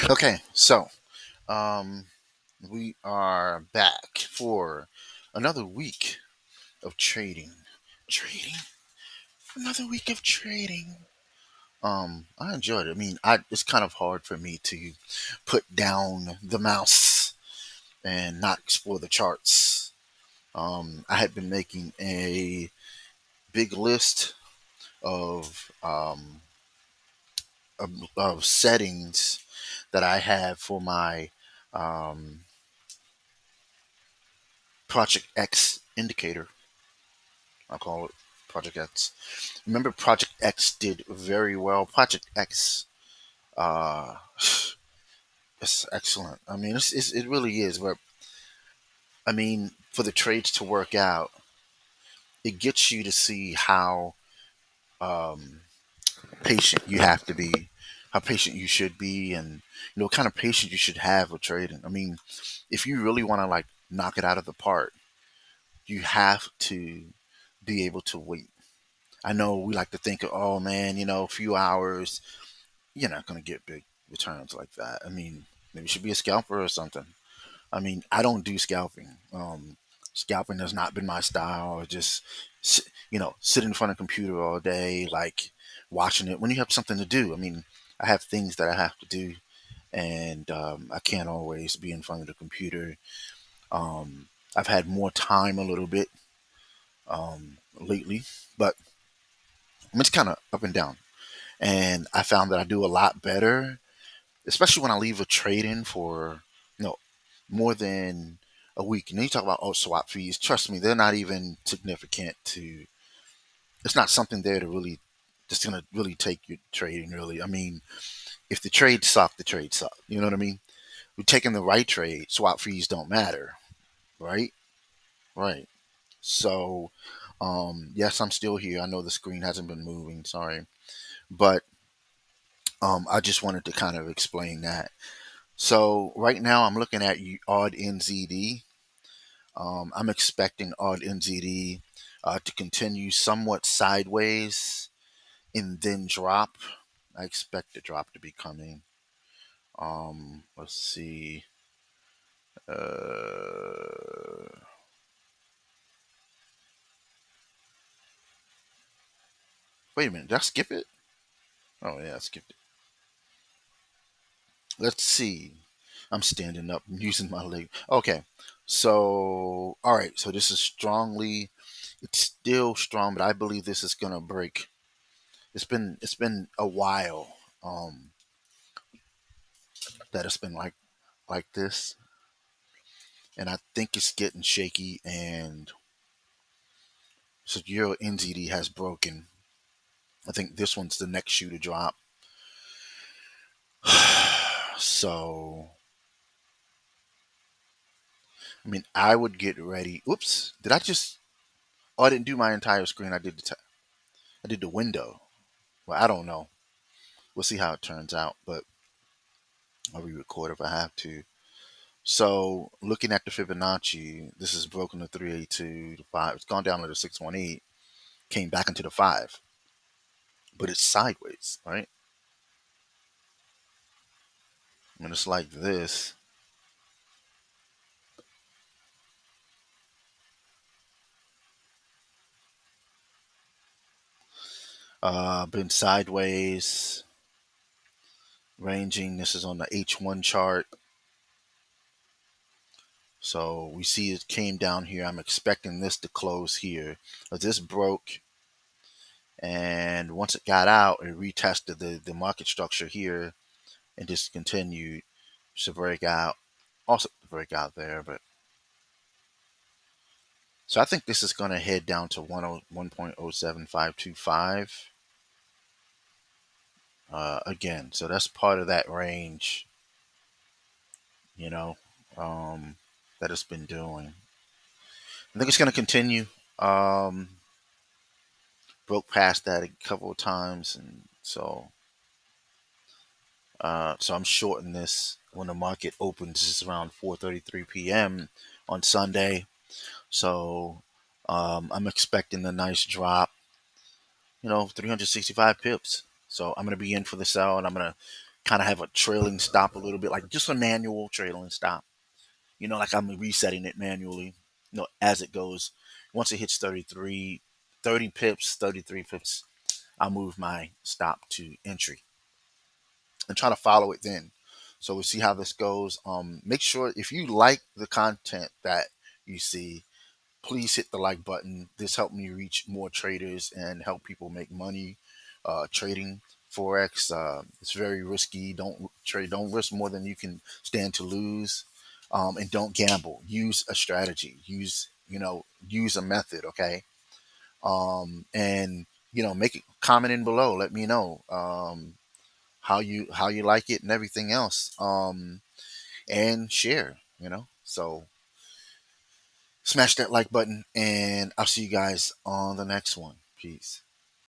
Okay, so um, we are back for another week of trading. Trading, another week of trading. I enjoyed it. I mean, it's kind of hard for me to put down the mouse and not explore the charts. I had been making a big list of of settings that I have for my um, Project X indicator. I call it Project X. Remember, Project X did very well. Project X, uh, it's excellent. I mean, it really is. But I mean, for the trades to work out, it gets you to see how um, patient you have to be, how patient you should be, and what kind of patience you should have with trading. I mean, if you really want to like knock it out of the park, you have to be able to wait. I know we like to think, oh man, a few hours, you're not going to get big returns like that. I mean, maybe you should be a scalper or something. I mean, I don't do scalping. Scalping has not been my style. Just sit in front of a computer all day, like watching it. When you have something to do, I mean, I have things that I have to do, and I can't always be in front of the computer. I've had more time a little bit lately, but it's kind of up and down. And I found that I do a lot better, especially when I leave a trade in for you know more than a week. And then you talk about swap fees. Trust me, they're not even significant to. It's not something there to really just gonna really take your trading. Really, I mean, if the trade suck, the trade suck. You know what I mean? We're taking the right trade. Swap fees don't matter, right? Right. So, yes, I'm still here. I know the screen hasn't been moving. Sorry, but I just wanted to kind of explain that. So right now I'm looking at odd NZD. I'm expecting odd NZD to continue somewhat sideways and then drop. I expect the drop to be coming. Let's see. Uh, Wait a minute. Did I skip it? Oh yeah, I skipped it. Let's see. I'm standing up and using my leg. Okay. So all right. So this is strongly. It's still strong, but I believe this is gonna break. It's been a while that it's been like this, and I think it's getting shaky. And so Euro NZD has broken. I think this one's the next shoe to drop. So I mean, I would get ready. Oops, did I just? Oh, I didn't do my entire screen. I did the window. Well, I don't know. We'll see how it turns out, but I'll re-record if I have to. So looking at the Fibonacci, this is broken to 382 to 5. It's gone down to the 618, came back into the 5, but it's sideways, right? When it's like this, been sideways, ranging. This is on the H1 chart. So we see it came down here. I'm expecting this to close here. But this broke, and once it got out, it retested the market structure here and just continued to break out. Also to break out there, but so I think this is going to head down to 1.07525 again. So that's part of that range, you know, um, that it's been doing. I think it's going to continue. Um, Broke past that a couple of times, and so I'm shorting this when the market opens. It's around 4:33 p.m. on Sunday. So I'm expecting a nice drop. 365 pips. So I'm going to be in for the sell, and I'm going to kind of have a trailing stop a little bit, like just a manual trailing stop. Like I'm resetting it manually, as it goes. Once it hits 33, 30 pips, 33 pips, I'll move my stop to entry and try to follow it then. So we'll see how this goes. Make sure if you like the content that you see, please hit the like button. This helped me reach more traders and help people make money trading forex. It's very risky. Don't trade. Don't risk more than you can stand to lose, and don't gamble. Use a strategy. Use a method. Okay, and make it comment in below. Let me know how you like it and everything else. And share. So smash that like button, and I'll see you guys on the next one. Peace.